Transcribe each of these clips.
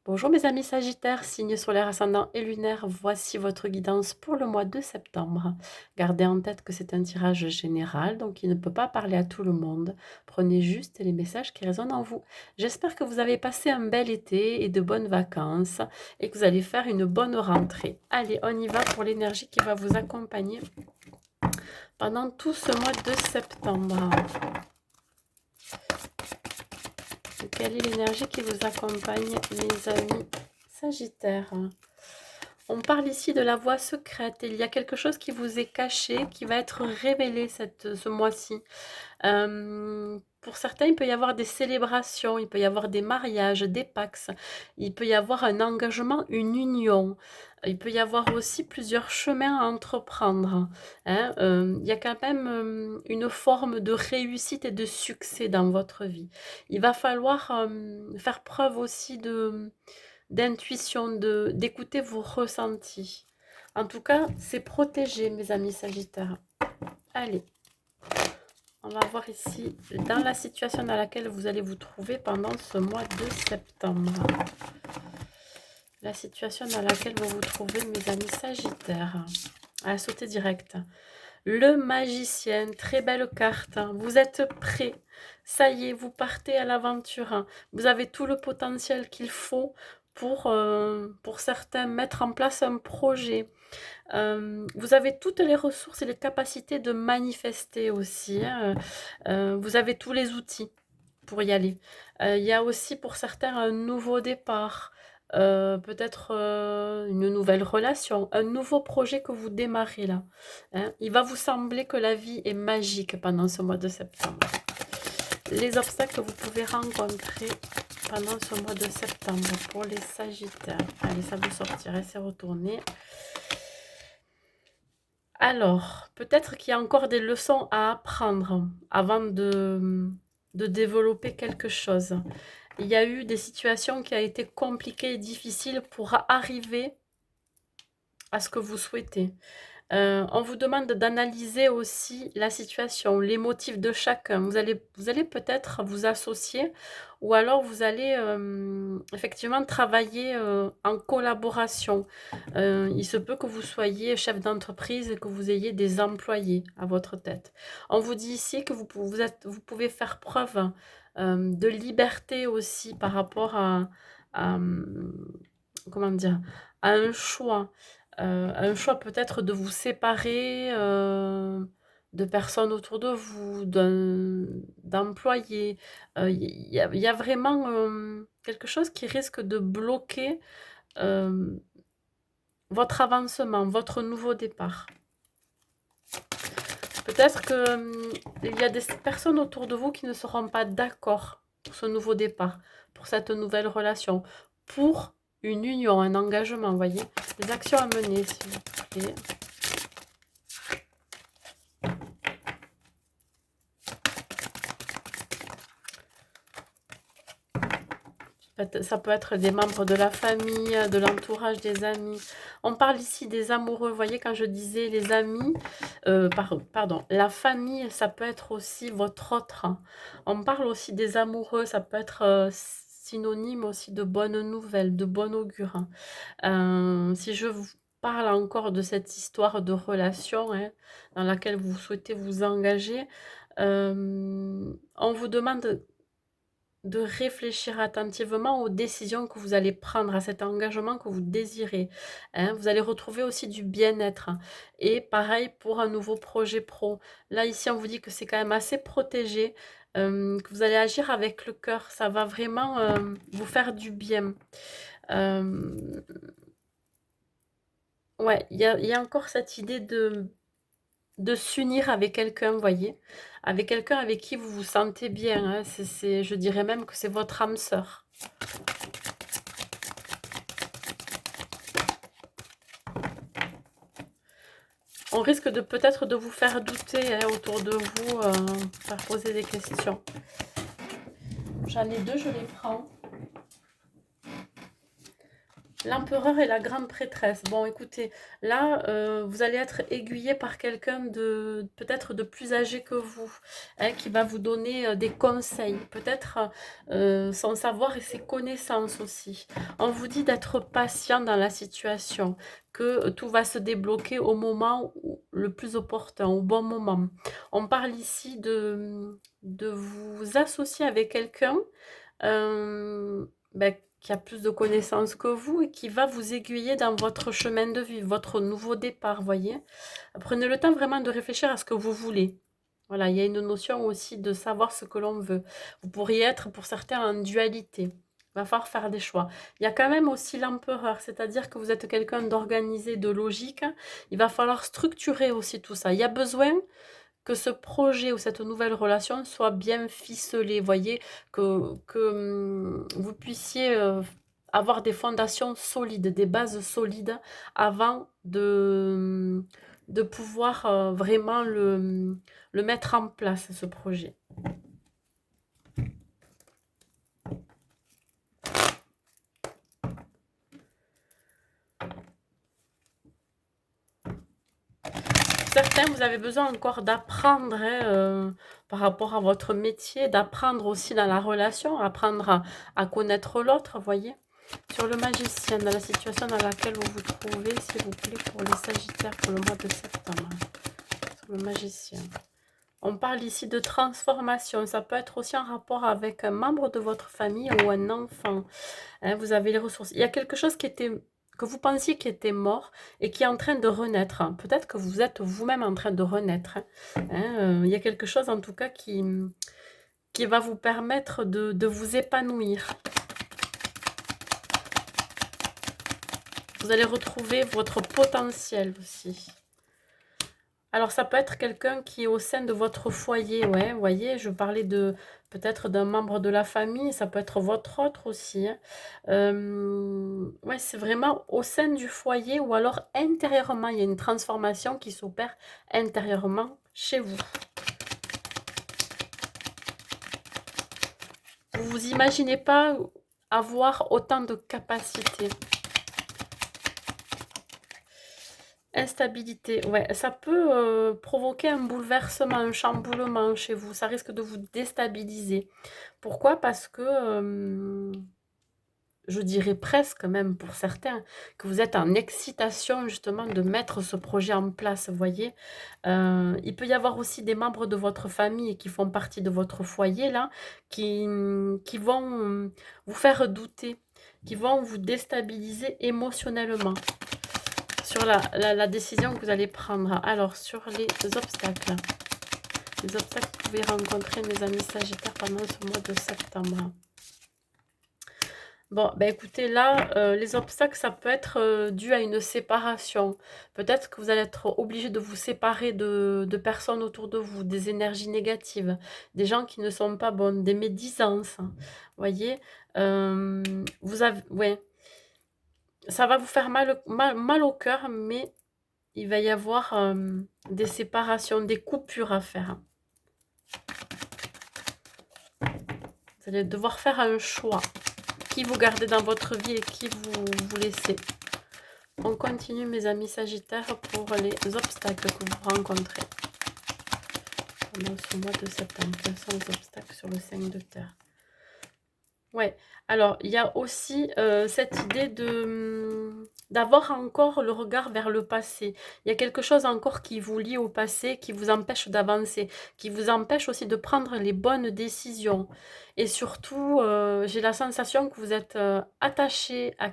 Bonjour mes amis Sagittaires, signe solaire ascendant et lunaire, voici votre guidance pour le mois de septembre. Gardez en tête que c'est un tirage général, donc il ne peut pas parler à tout le monde. Prenez juste les messages qui résonnent en vous. J'espère que vous avez passé un bel été et de bonnes vacances et que vous allez faire une bonne rentrée. Allez, on y va pour l'énergie qui va vous accompagner pendant tout ce mois de septembre. Quelle est l'énergie qui vous accompagne, mes amis Sagittaires? On parle ici de la voie secrète. Il y a quelque chose qui vous est caché, qui va être révélé ce mois-ci. Pour certains, il peut y avoir des célébrations, il peut y avoir des mariages, des pax, il peut y avoir un engagement, une union. Il peut y avoir aussi plusieurs chemins à entreprendre. Hein. Il y a quand même une forme de réussite et de succès dans votre vie. Il va falloir faire preuve aussi d'intuition, d'écouter vos ressentis. En tout cas, c'est protégé, mes amis Sagittaires. Allez, on va voir ici, dans la situation dans laquelle vous allez vous trouver pendant ce mois de septembre. La situation dans laquelle vous vous trouvez, mes amis Sagittaires. À sauter direct. Le magicien, très belle carte. Vous êtes prêts. Ça y est, vous partez à l'aventure. Vous avez tout le potentiel qu'il faut pour certains, mettre en place un projet. Vous avez toutes les ressources et les capacités de manifester aussi. Hein. Vous avez tous les outils pour y aller. Il y a aussi pour certains un nouveau départ. Peut-être une nouvelle relation, un nouveau projet que vous démarrez là. Hein. Il va vous sembler que la vie est magique pendant ce mois de septembre. Les obstacles que vous pouvez rencontrer pendant ce mois de septembre pour les Sagittaires. Allez, ça vous sortirait, c'est retourné. Alors, peut-être qu'il y a encore des leçons à apprendre avant de développer quelque chose. Il y a eu des situations qui ont été compliquées et difficiles pour arriver à ce que vous souhaitez. On vous demande d'analyser aussi la situation, les motifs de chacun. Vous allez peut-être vous associer ou alors vous allez effectivement travailler en collaboration. Il se peut que vous soyez chef d'entreprise et que vous ayez des employés à votre tête. On vous dit ici que vous pouvez faire preuve de liberté aussi par rapport à, comment dire, à un choix peut-être de vous séparer de personnes autour de vous, d'employés. Il y a vraiment quelque chose qui risque de bloquer euh, votre avancement, votre nouveau départ. Peut-être qu'il y a des personnes autour de vous qui ne seront pas d'accord pour ce nouveau départ, pour cette nouvelle relation, pour une union, un engagement, vous voyez. Des actions à mener, s'il vous plaît. Ça peut être des membres de la famille, de l'entourage, des amis. On parle ici des amoureux. Vous voyez, quand je disais les amis, pardon, la famille, ça peut être aussi votre autre. On parle aussi des amoureux, ça peut être synonyme aussi de bonnes nouvelles, de bon augure. Si je vous parle encore de cette histoire de relation hein, dans laquelle vous souhaitez vous engager, on vous demande de réfléchir attentivement aux décisions que vous allez prendre, à cet engagement que vous désirez. Hein. Vous allez retrouver aussi du bien-être. Et pareil pour un nouveau projet pro. Là, ici, on vous dit que c'est quand même assez protégé, que vous allez agir avec le cœur. Ça va vraiment vous faire du bien. Ouais, il y a encore cette idée de s'unir avec quelqu'un, vous voyez, avec quelqu'un avec qui vous vous sentez bien. Hein. Je dirais même que c'est votre âme sœur. On risque de peut-être de vous faire douter hein, autour de vous, faire poser des questions. J'en ai deux, je les prends. L'empereur et la grande prêtresse. Bon, écoutez, là, vous allez être aiguillé par quelqu'un de peut-être de plus âgé que vous, hein, qui va vous donner des conseils, peut-être son savoir et ses connaissances aussi. On vous dit d'être patient dans la situation, que tout va se débloquer au moment le plus opportun, au bon moment. On parle ici de vous associer avec quelqu'un qui a plus de connaissances que vous et qui va vous aiguiller dans votre chemin de vie, votre nouveau départ, voyez. Prenez le temps vraiment de réfléchir à ce que vous voulez. Voilà, il y a une notion aussi de savoir ce que l'on veut. Vous pourriez être pour certains en dualité. Il va falloir faire des choix. Il y a quand même aussi l'empereur, c'est-à-dire que vous êtes quelqu'un d'organisé, de logique. Il va falloir structurer aussi tout ça. Il y a besoin que ce projet ou cette nouvelle relation soit bien ficelé, voyez, que vous puissiez avoir des fondations solides, des bases solides avant de pouvoir vraiment le mettre en place, ce projet. Certains, vous avez besoin encore d'apprendre hein, par rapport à votre métier, d'apprendre aussi dans la relation, apprendre à connaître l'autre, voyez. Sur le magicien, dans la situation dans laquelle vous vous trouvez, s'il vous plaît, pour les Sagittaires pour le mois de septembre. Sur le magicien. On parle ici de transformation. Ça peut être aussi en rapport avec un membre de votre famille ou un enfant. Hein, vous avez les ressources. Il y a quelque chose que vous pensiez qui était mort et qui est en train de renaître. Peut-être que vous êtes vous-même en train de renaître. Il y a quelque chose en tout cas qui va vous permettre de vous épanouir. Vous allez retrouver votre potentiel aussi. Alors, ça peut être quelqu'un qui est au sein de votre foyer, ouais, vous voyez, je parlais de peut-être d'un membre de la famille, ça peut être votre autre aussi. Hein. Ouais, c'est vraiment au sein du foyer ou alors intérieurement, il y a une transformation qui s'opère intérieurement chez vous. Vous vous imaginez pas avoir autant de capacités. Instabilité, ouais, ça peut provoquer un bouleversement, un chamboulement chez vous. Ça risque de vous déstabiliser. Pourquoi? Parce que, je dirais presque même pour certains, que vous êtes en excitation justement de mettre ce projet en place, vous voyez? Il peut y avoir aussi des membres de votre famille qui font partie de votre foyer là, qui vont, vous faire douter, qui vont vous déstabiliser émotionnellement sur la décision que vous allez prendre. Alors, sur les obstacles. Les obstacles que vous pouvez rencontrer, mes amis Sagittaires, pendant ce mois de septembre. Bon, ben écoutez, là, les obstacles, ça peut être dû à une séparation. Peut-être que vous allez être obligé de vous séparer de personnes autour de vous, des énergies négatives, des gens qui ne sont pas bonnes, des médisances. Vous voyez, vous avez, ouais, ça va vous faire mal au cœur, mais il va y avoir des séparations, des coupures à faire. Vous allez devoir faire un choix. Qui vous gardez dans votre vie et qui vous laissez. On continue, mes amis Sagittaires, pour les obstacles que vous rencontrez pendant ce mois de septembre. Quels sont les obstacles sur le 5 de terre? Ouais, alors il y a aussi cette idée d'avoir encore le regard vers le passé. Il y a quelque chose encore qui vous lie au passé, qui vous empêche d'avancer, qui vous empêche aussi de prendre les bonnes décisions. Et surtout, j'ai la sensation que vous êtes attaché à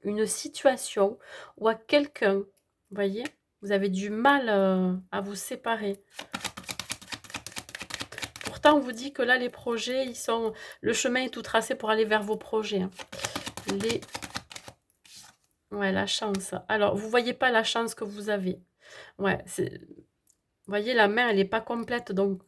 une situation ou à quelqu'un. Vous voyez? Vous avez du mal à vous séparer. Pourtant, on vous dit que là, les projets, le chemin est tout tracé pour aller vers vos projets. Hein. Ouais, la chance. Alors, vous voyez pas la chance que vous avez. Ouais, vous voyez, la main, elle n'est pas complète. Donc,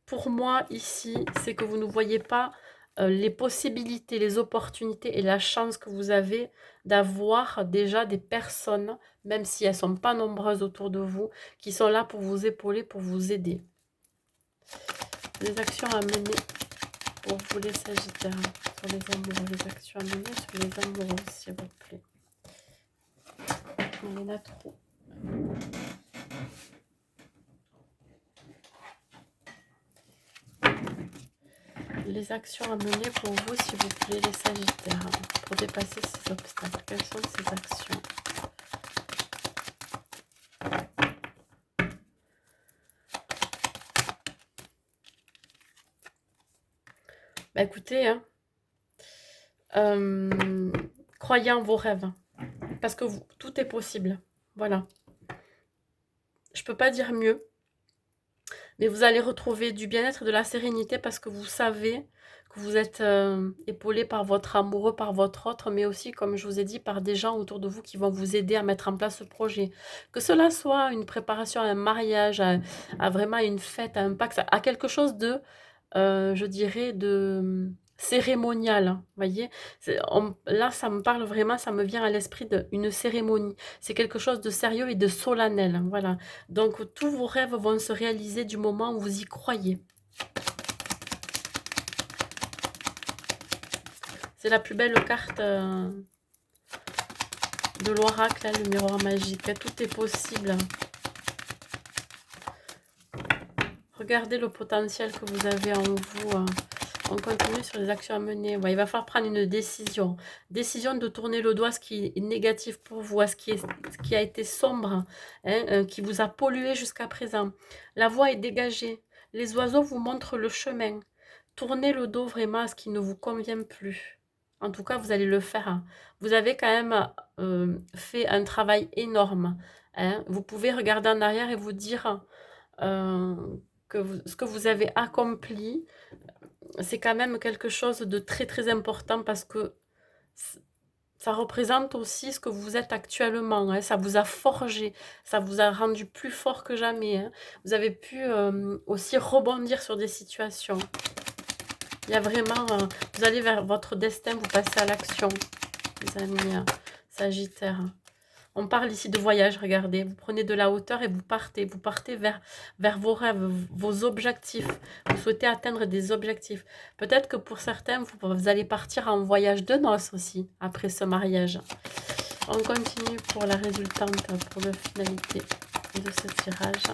pour moi, ici, c'est que vous ne voyez pas les possibilités, les opportunités et la chance que vous avez d'avoir déjà des personnes, même si elles ne sont pas nombreuses autour de vous, qui sont là pour vous épauler, pour vous aider. Les actions à mener pour vous les Sagittaires, sur les amoureux, les actions à mener sur les amoureux, s'il vous plaît. Il y en a trop. Les actions à mener pour vous, s'il vous plaît, les Sagittaires, pour dépasser ces obstacles. Quelles sont ces actions? Bah écoutez, hein, croyez en vos rêves, parce que tout est possible. Voilà. Je peux pas dire mieux. Mais vous allez retrouver du bien-être, de la sérénité, parce que vous savez que vous êtes épaulé par votre amoureux, par votre autre, mais aussi, comme je vous ai dit, par des gens autour de vous qui vont vous aider à mettre en place ce projet. Que cela soit une préparation à un mariage, à vraiment une fête, à un pacte, à quelque chose de, je dirais, de cérémonial, hein, voyez. Là, ça me parle vraiment, ça me vient à l'esprit d'une cérémonie. C'est quelque chose de sérieux et de solennel, hein, voilà. Donc, tous vos rêves vont se réaliser du moment où vous y croyez. C'est la plus belle carte de l'oracle, le miroir magique. Tout est possible. Regardez le potentiel que vous avez en vous. On continue sur les actions à mener. Ouais, il va falloir prendre une décision. Décision de tourner le doigt à ce qui est négatif pour vous, à ce qui a été sombre, hein, qui vous a pollué jusqu'à présent. La voie est dégagée. Les oiseaux vous montrent le chemin. Tournez le dos vraiment à ce qui ne vous convient plus. En tout cas, vous allez le faire, hein. Vous avez quand même fait un travail énorme, hein. Vous pouvez regarder en arrière et vous dire euh, ce que vous avez accompli, c'est quand même quelque chose de très très important, parce que ça représente aussi ce que vous êtes actuellement, hein. Ça vous a forgé, ça vous a rendu plus fort que jamais, hein. Vous avez pu aussi rebondir sur des situations. Il y a vraiment, vous allez vers votre destin, vous passez à l'action, les amis Sagittaires. On parle ici de voyage, regardez, vous prenez de la hauteur et vous partez vers vos rêves, vos objectifs. Vous souhaitez atteindre des objectifs. Peut-être que pour certains, vous allez partir en voyage de noces aussi, après ce mariage. On continue pour la résultante, pour la finalité de ce tirage.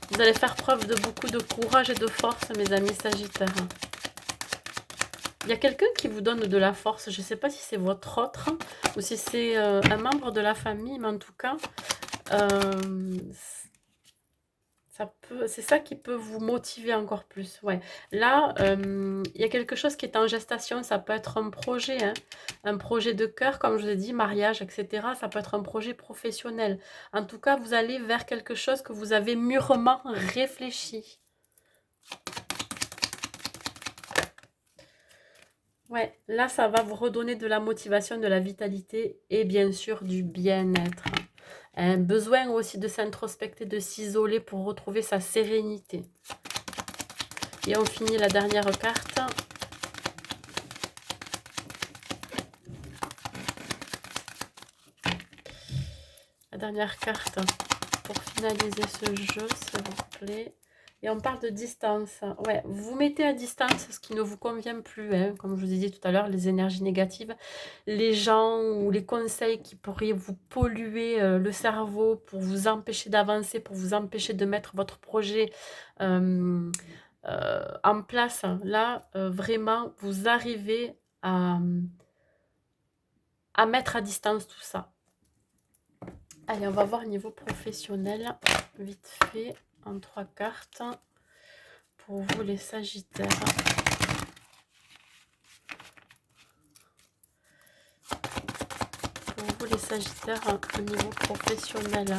Vous allez faire preuve de beaucoup de courage et de force, mes amis Sagittaires. Il y a quelqu'un qui vous donne de la force. Je ne sais pas si c'est votre autre ou si c'est un membre de la famille, mais en tout cas, c'est ça qui peut vous motiver encore plus. Ouais. Là, il y a quelque chose qui est en gestation. Ça peut être un projet, hein, un projet de cœur, comme je vous ai dit, mariage, etc. Ça peut être un projet professionnel. En tout cas, vous allez vers quelque chose que vous avez mûrement réfléchi. Ouais, là, ça va vous redonner de la motivation, de la vitalité et bien sûr du bien-être. Un besoin aussi de s'introspecter, de s'isoler pour retrouver sa sérénité. Et on finit la dernière carte. La dernière carte pour finaliser ce jeu, s'il vous plaît. Et on parle de distance. Ouais, vous mettez à distance ce qui ne vous convient plus, hein, comme je vous ai dit tout à l'heure, les énergies négatives, les gens ou les conseils qui pourraient vous polluer le cerveau pour vous empêcher d'avancer, pour vous empêcher de mettre votre projet en place. Là, vraiment, vous arrivez à mettre à distance tout ça. Allez, on va voir niveau professionnel, vite fait, en 3 cartes, pour vous les Sagittaires. Pour vous les Sagittaires, au niveau professionnel.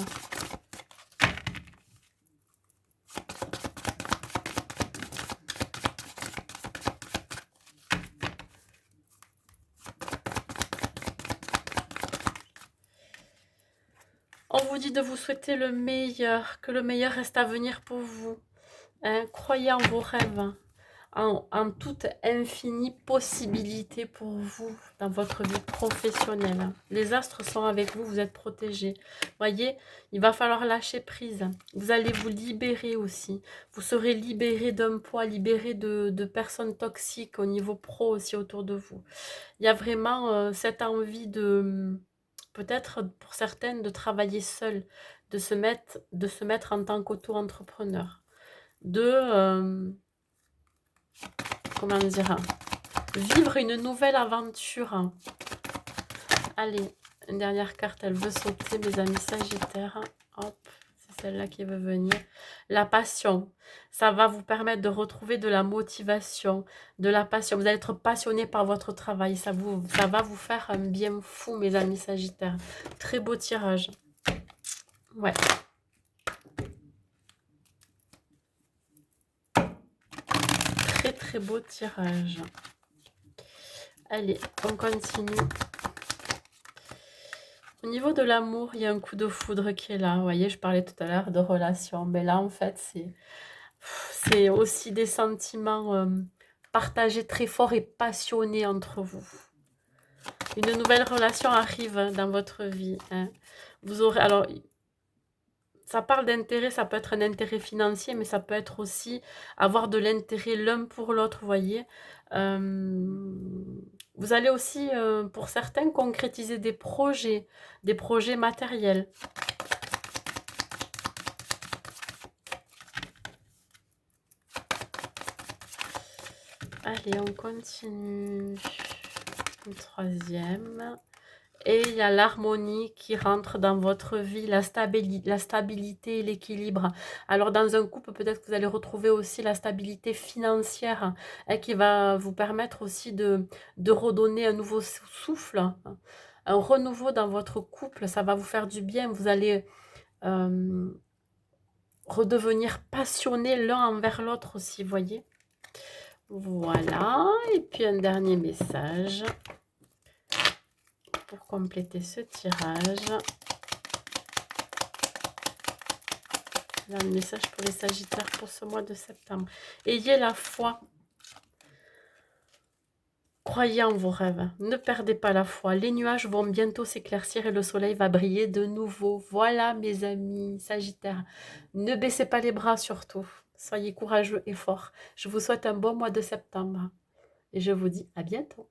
On vous dit de vous souhaiter le meilleur, que le meilleur reste à venir pour vous. Hein, croyez en vos rêves. en toute infinie possibilité pour vous dans votre vie professionnelle. Les astres sont avec vous, vous êtes protégés. Voyez, il va falloir lâcher prise. Vous allez vous libérer aussi. Vous serez libéré d'un poids, libéré de personnes toxiques au niveau pro aussi autour de vous. Il y a vraiment cette envie de, peut-être pour certaines, de travailler seul, de se mettre en tant qu'auto-entrepreneur, comment dire, vivre une nouvelle aventure. Allez, une dernière carte, elle veut sauter, mes amis Sagittaires. Hop, c'est celle-là qui veut venir. La passion, ça va vous permettre de retrouver de la motivation, de la passion. Vous allez être passionné par votre travail. Ça va vous faire un bien fou, mes amis Sagittaires. Très beau tirage. Ouais. Très très beau tirage. Allez, on continue. Au niveau de l'amour, il y a un coup de foudre qui est là. Vous voyez, je parlais tout à l'heure de relation. Mais là, en fait, c'est aussi des sentiments partagés très forts et passionnés entre vous. Une nouvelle relation arrive dans votre vie. Hein. Vous aurez, alors, ça parle d'intérêt, ça peut être un intérêt financier, mais ça peut être aussi avoir de l'intérêt l'un pour l'autre, vous voyez. Vous allez aussi, pour certains, concrétiser des projets matériels. Allez, on continue. Une troisième. Et il y a l'harmonie qui rentre dans votre vie, la stabilité et l'équilibre. Alors, dans un couple, peut-être que vous allez retrouver aussi la stabilité financière hein, qui va vous permettre aussi de redonner un nouveau souffle, hein, un renouveau dans votre couple. Ça va vous faire du bien. Vous allez redevenir passionné l'un envers l'autre aussi, voyez. Voilà. Et puis, un dernier message pour compléter ce tirage. Un message pour les Sagittaires pour ce mois de septembre. Ayez la foi. Croyez en vos rêves. Ne perdez pas la foi. Les nuages vont bientôt s'éclaircir et le soleil va briller de nouveau. Voilà mes amis Sagittaires. Ne baissez pas les bras surtout. Soyez courageux et forts. Je vous souhaite un bon mois de septembre. Et je vous dis à bientôt.